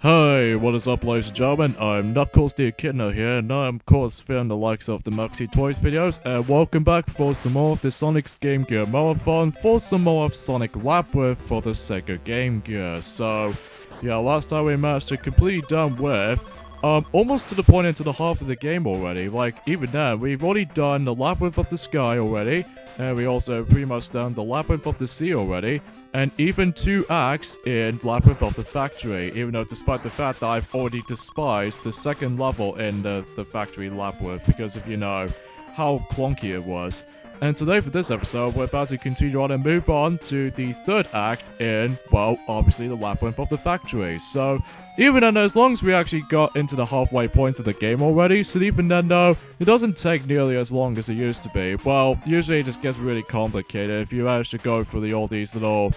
Hey, what is up, ladies and gentlemen? I'm Knuckles the Echidna here, and I'm of course filming the likes of the Muxy Toys videos, and welcome back for some more of the Sonic's Game Gear Marathon, for some more of Sonic Labyrinth for the Sega Game Gear. So, yeah, last time we managed to completely done with, almost to the point into the half of the game already. Like, even then, we've already done the Labyrinth of the Sky already, and we also pretty much done the Labyrinth of the Sea already. And even 2 acts in Labyrinth of the Factory, even though despite the fact that I've already despised the second level in the Factory Labyrinth because of, you know, how clunky it was. And today for this episode, we're about to continue on and move on to the 3rd act in, well, obviously the Labyrinth of the Factory. So, even then, as long as we actually got into the halfway point of the game already, so even then, though, it doesn't take nearly as long as it used to be. Well, usually it just gets really complicated if you manage to go through all these little...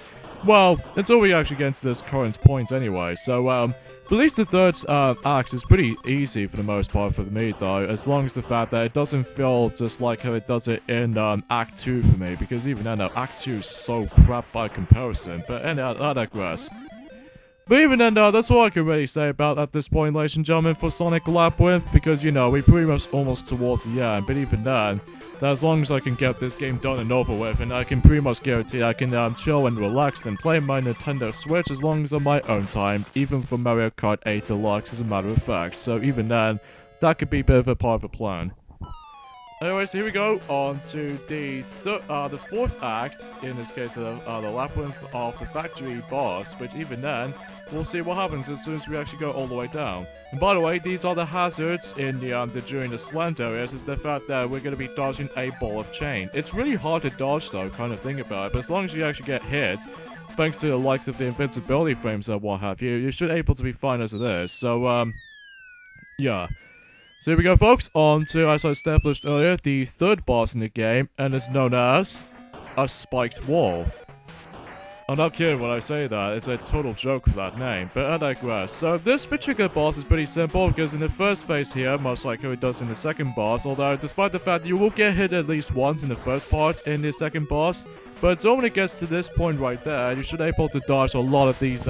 Well, until we actually get into this current point anyway. So, at least the 3rd act is pretty easy for the most part for me, though, as long as the fact that it doesn't feel just like how it does it in Act 2 for me, because even then, Act 2 is so crap by comparison, but anyhow, I digress. But even then, that's all I can really say about at this point, ladies and gentlemen, for Sonic Labyrinth, because, you know, we're pretty much almost towards the end, but even then, as long as I can get this game done and over with, and I can pretty much guarantee I can chill and relax and play my Nintendo Switch as long as on my own time, even for Mario Kart 8 Deluxe as a matter of fact, so even then, that could be a bit of a part of the plan. Anyways, here we go on to the 4th act, in this case the Labyrinth of the Factory boss, which even then, we'll see what happens as soon as we actually go all the way down. And by the way, these are the hazards in during the slant areas, is the fact that we're going to be dodging a ball of chain. It's really hard to dodge though, kind of thing about it, but as long as you actually get hit, thanks to the likes of the invincibility frames and what have you, you should be able to be fine as it is. So, yeah. So here we go, folks, on to, as I established earlier, the 3rd boss in the game, and it's known as a spiked wall. I'm not kidding when I say that, it's a total joke for that name, but I digress. So this particular boss is pretty simple, because in the first phase here, much like how it does in the second boss, although despite the fact you will get hit at least once in the first part in the second boss, but it's only when it gets to this point right there, you should be able to dodge a lot of these,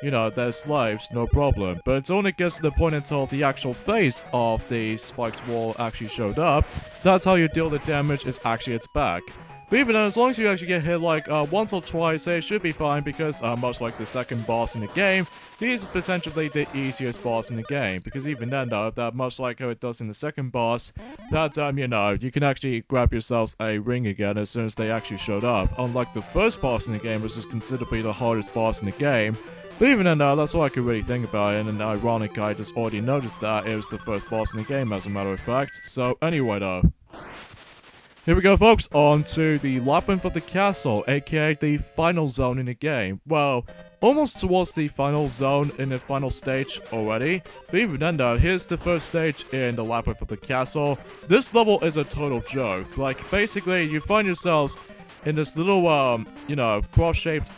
you know, their slaves, no problem. But it's only gets to the point until the actual face of the spiked wall actually showed up, that's how you deal the damage is actually its back. But even then, as long as you actually get hit like once or twice, it should be fine because much like the second boss in the game, he is potentially the easiest boss in the game. Because even then though, that much like how it does in the second boss, that you know, you can actually grab yourselves a ring again as soon as they actually showed up. Unlike the first boss in the game, which is considerably the hardest boss in the game. But even then, that's all I could really think about it, and ironic, I just already noticed that it was the first boss in the game as a matter of fact. So anyway though. Here we go, folks, on to the Labyrinth of the Castle, aka the final zone in the game. Well, almost towards the final zone in the final stage already. But even then though, here's the first stage in the Labyrinth of the Castle. This level is a total joke. Like, basically, you find yourselves in this little, you know, cross-shaped,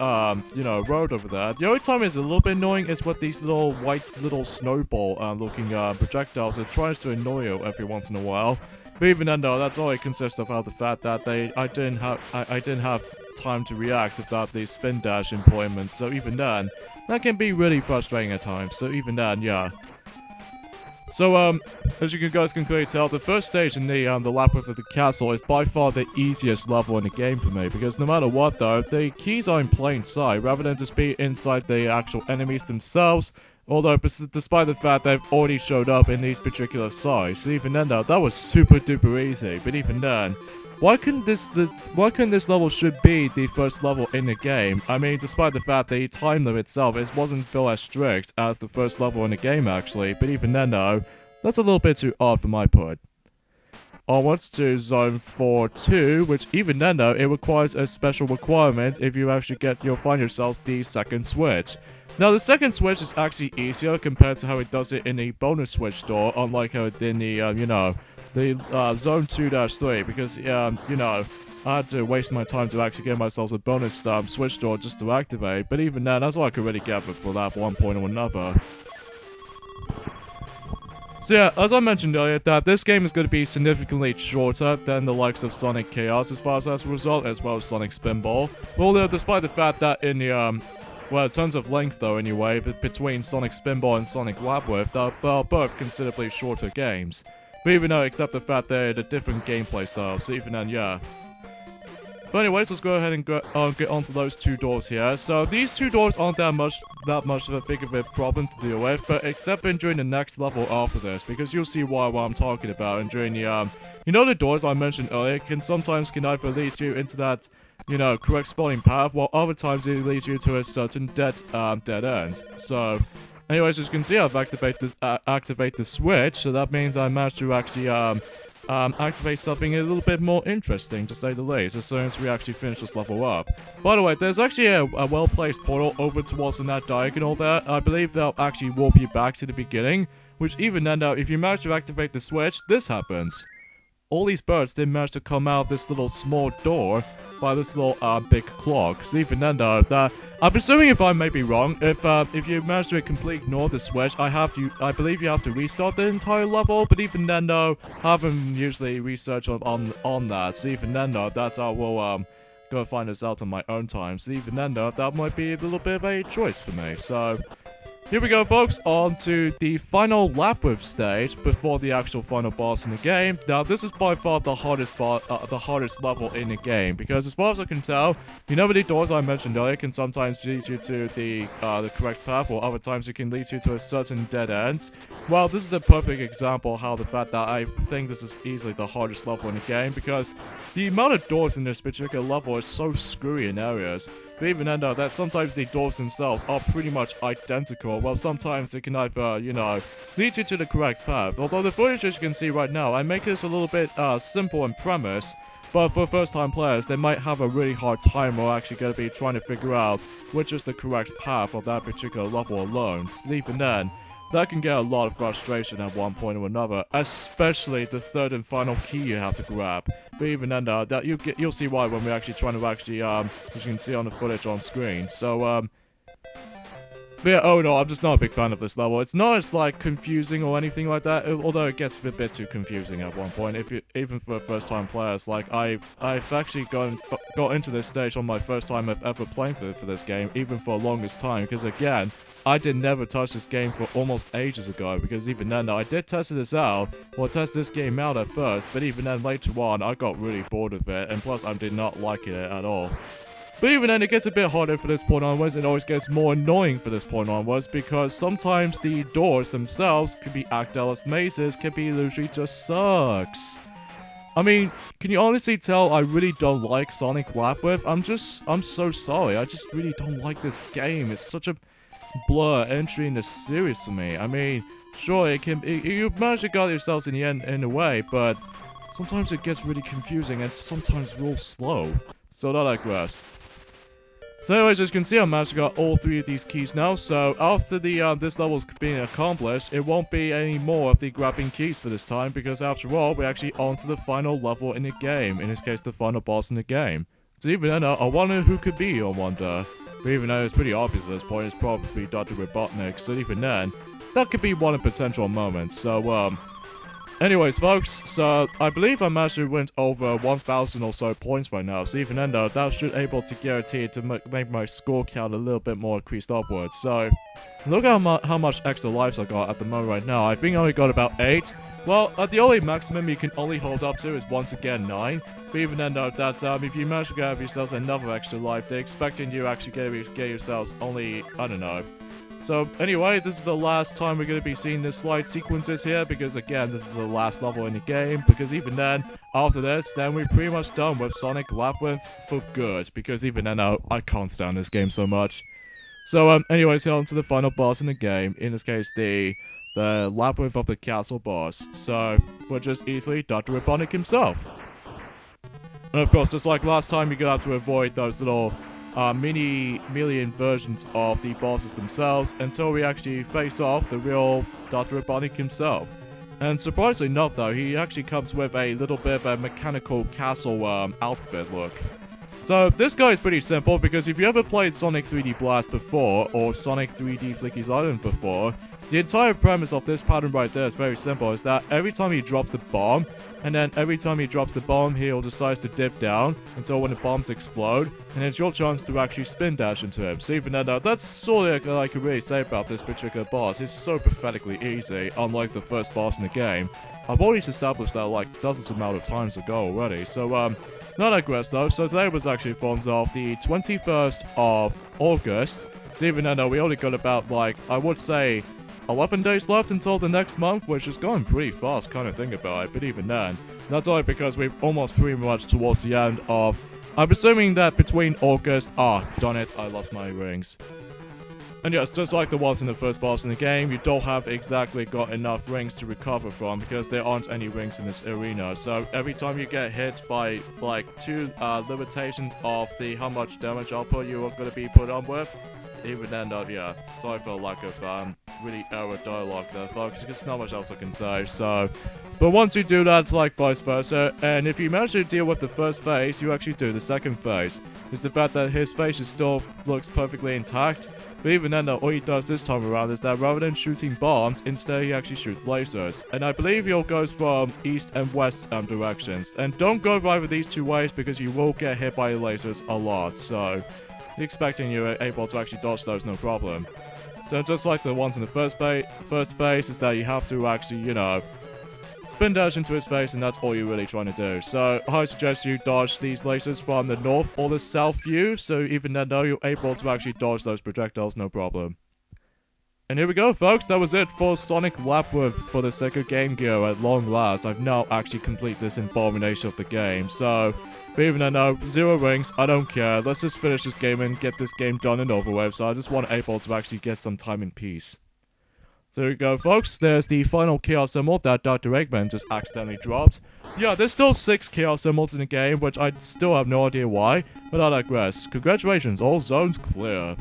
you know, road over there. The only time it's a little bit annoying is with these little white little snowball, looking, projectiles. It tries to annoy you every once in a while. But even then though, that's all it consists of the fact that I didn't have time to react without the spin dash employment, so even then, that can be really frustrating at times, so even then, yeah. So, as you guys can clearly tell, the first stage in the Labyrinth of the Castle is by far the easiest level in the game for me, because no matter what though, the keys are in plain sight, rather than just be inside the actual enemies themselves. Although, despite the fact they've already showed up in these particular sites, even then though, that was super duper easy, but even then, why couldn't this level should be the first level in the game? I mean, despite the fact the time limit itself wasn't feel as strict as the first level in the game actually, but even then though, that's a little bit too odd for my part. Onwards to Zone 4-2, which even then though, it requires a special requirement if you actually you'll find yourselves the second switch. Now, the second switch is actually easier compared to how it does it in the bonus switch door, unlike how it did in the, you know, the Zone 2-3, because, you know, I had to waste my time to actually get myself a bonus switch door just to activate, but even then, that's all I could really gather for that one point or another. So yeah, as I mentioned earlier, that this game is going to be significantly shorter than the likes of Sonic Chaos as far as that's a result, as well as Sonic Spinball. Well, despite the fact that in the, well, in terms of length though anyway, between Sonic Spinball and Sonic Labyrinth, they're both considerably shorter games. But even though, except the fact they're a different gameplay style, so even then, yeah. But anyways, let's go ahead and get onto those two doors here. So these two doors aren't that much of a big of a problem to deal with, but except during the next level after this, because you'll see what I'm talking about. And during the you know, the doors I mentioned earlier can either lead you into that, you know, correct spawning path, while other times it leads you to a certain dead end. So, anyways, as you can see, I've activate the switch, so that means I managed to actually activate something a little bit more interesting, to say the least, as soon as we actually finish this level up. By the way, there's actually a well-placed portal over towards in that diagonal there. I believe they'll actually warp you back to the beginning, which even then, if you manage to activate the switch, this happens. All these birds didn't manage to come out this little small door by this little big clock. So even then though, that I'm assuming, if I may be wrong, if you manage to completely ignore the switch, I believe you have to restart the entire level. But even then though, I haven't usually researched on that. So even then though, that I will go find this out on my own time. So even then though, that might be a little bit of a choice for me. So here we go, folks, on to the final Labyrinth stage before the actual final boss in the game. Now, this is by far the hardest level in the game, because as far as I can tell, you know, the doors I mentioned earlier can sometimes lead you to the correct path, or other times it can lead you to a certain dead end. Well, this is a perfect example of how the fact that I think this is easily the hardest level in the game, because the amount of doors in this particular level is so screwy in areas. But even then, though, that sometimes the doors themselves are pretty much identical. Well, sometimes it can either, you know, lead you to the correct path. Although the footage, as you can see right now, I make this a little bit simple in premise, but for first-time players, they might have a really hard time or actually going to be trying to figure out which is the correct path of that particular level alone. So even then, that can get a lot of frustration at one point or another, especially the third and final key you have to grab. But even then, that you'll see why when we're actually trying to as you can see on the footage on screen. So, but yeah, oh no, I'm just not a big fan of this level. It's not as, like, confusing or anything like that, although it gets a bit too confusing at one point, even for first-time players. Like, I've actually got into this stage on my first time of ever playing for this game, even for the longest time, because again, I did never touch this game for almost ages ago, because even then, I did test this game out at first, but even then, later on, I got really bored of it, and plus, I did not like it at all. But even then, it gets a bit harder for this point onwards. It always gets more annoying for this point onwards, because sometimes the doors themselves could be acted out as mazes, can be literally just sucks. I mean, can you honestly tell I really don't like Sonic Labyrinth? I'm so sorry. I just really don't like this game. It's such a blur entry in the series to me. I mean, sure, you manage to guide yourselves in the end in a way, but sometimes it gets really confusing and sometimes real slow. So I digress. So anyways, as you can see, I managed to get all three of these keys now, so after this level's being accomplished, it won't be any more of the grabbing keys for this time, because after all, we're actually on to the final level in the game, in this case, the final boss in the game. So even then, I wonder who could be, I wonder. But even though it's pretty obvious at this point, it's probably Dr. Robotnik, so even then, that could be one of the potential moments. So, anyways, folks, so I believe I managed to win over 1,000 or so points right now, so even then, though, that should able to guarantee to make my score count a little bit more increased upwards. So, look at how much extra lives I got at the moment right now. I think I only got about 8. Well, the only maximum you can only hold up to is once again 9. But even then, though, that if you manage to grab yourselves another extra life, they're expecting you actually get yourselves only, I don't know. So anyway, this is the last time we're going to be seeing the slide sequences here, because again, this is the last level in the game, because even then, after this, then we're pretty much done with Sonic Labyrinth for good, because even then, I can't stand this game so much. So anyways, here on to the final boss in the game, in this case, the Labyrinth of the Castle boss. So, which is easily Dr. Robotnik himself. And of course, just like last time, you're going to have to avoid those little mini million versions of the bosses themselves until we actually face off the real Dr. Robotnik himself. And surprisingly enough though, he actually comes with a little bit of a mechanical castle outfit look. So this guy is pretty simple because if you ever played Sonic 3D Blast before or Sonic 3D Flicky's Island before, the entire premise of this pattern right there is very simple. Is that every time he drops the bomb, and then every time he drops the bomb, he'll decide to dip down until when the bombs explode, and it's your chance to actually spin dash into him. So even then, that's sort of all I can really say about this particular boss. It's so pathetically easy, unlike the first boss in the game. I've already established that like dozens amount of times ago already. So not digress though. So today was actually forms of the 21st of August. So even then, we only got about like I would say 11 days left until the next month, which is going pretty fast, kind of think about it, but even then, that's only because we've almost pretty much towards the end of, I'm assuming that between August, darn it, I lost my rings. And yes, just like the ones in the first boss in the game, you don't have exactly got enough rings to recover from, because there aren't any rings in this arena, so every time you get hit by, like, 2 limitations of the how much damage output you are going to be put on with, even then, yeah, sorry for the lack of, really error dialogue there, folks, because there's not much else I can say, so... But once you do that, it's like vice versa, and if you manage to deal with the first phase, you actually do the second phase. It's the fact that his face is still looks perfectly intact, but even then, all he does this time around is that rather than shooting bombs, instead he actually shoots lasers. And I believe he goes from east and west directions. And don't go either of these two ways because you will get hit by lasers a lot, so... expecting you're able to actually dodge those no problem. So just like the ones in the first phase is that you have to actually, you know, spin dash into his face, and that's all you're really trying to do. So I suggest you dodge these lasers from the north or the south view, so even then though you're able to actually dodge those projectiles no problem. And here we go, folks, that was it for Sonic Labyrinth for the Sega Game Gear at long last. I've now actually completed this abomination of the game, so... But even though 0 rings, I don't care. Let's just finish this game and get this game done and over with, so I just want able to actually get some time in peace. So here we go, folks. There's the final Chaos Emerald that Dr. Eggman just accidentally dropped. Yeah, there's still 6 Chaos Emeralds in the game, which I still have no idea why, but I digress. Congratulations, all zones clear.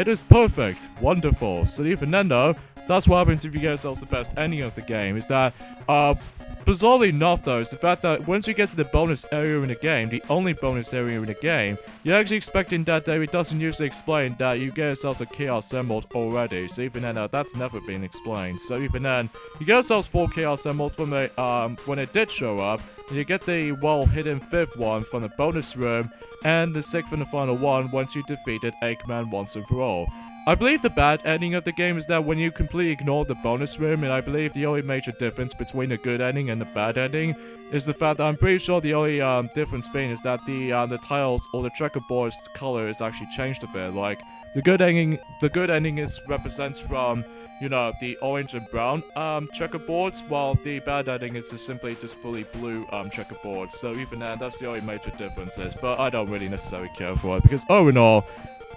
It is perfect. Wonderful. So even then though, that's what happens if you get yourselves the best ending of the game, is that, bizarrely enough though, is the fact that once you get to the bonus area in the game, the only bonus area in the game, you're actually expecting that it doesn't usually explain that you get yourselves a Chaos Emerald already, so even then, that's never been explained. So even then, you get yourselves 4 Chaos Emeralds from the, when it did show up, and you get the well-hidden 5th one from the bonus room, and the 6th and the final one once you defeated Eggman once and for all. I believe the bad ending of the game is that when you completely ignore the bonus room, and I believe the only major difference between the good ending and the bad ending is the fact that I'm pretty sure the only difference being is that the tiles or the checkerboard's color is actually changed a bit. Like the good ending is represents from, you know, the orange and brown checkerboards, while the bad ending is just simply fully blue checkerboards. So even then, that's the only major differences. But I don't really necessarily care for it because all in all,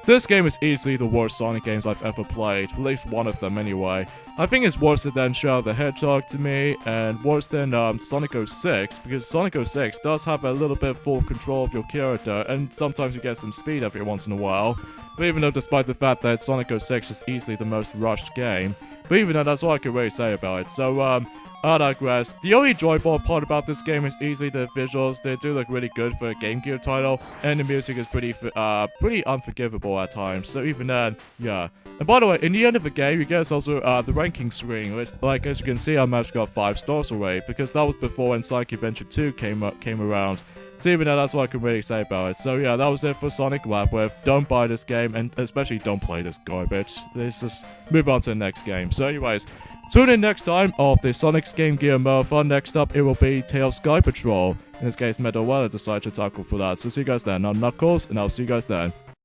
this game is easily the worst Sonic games I've ever played, at least one of them anyway. I think it's worse than Shadow the Hedgehog to me, and worse than Sonic 06, because Sonic 06 does have a little bit full control of your character, and sometimes you get some speed every once in a while. But even though despite the fact that Sonic 06 is easily the most rushed game, but even though that's all I can really say about it. So, I digress. The only enjoyable part about this game is easily the visuals. They do look really good for a Game Gear title, and the music is pretty unforgivable at times. So even then, yeah. And by the way, in the end of the game, you get also the ranking screen, which, like as you can see, I managed to got 5 stars already, because that was before when Sonic Adventure 2 came around. So even then, that's what I can really say about it. So yeah, that was it for Sonic Labyrinth. Don't buy this game, and especially don't play this garbage. Let's just move on to the next game. So anyways, tune in next time of the Sonic's Game Gear Marathon. Next up, it will be Tails Sky Patrol. In this case, Metal Weather decided to tackle for that. So see you guys then. I'm Knuckles, and I'll see you guys then.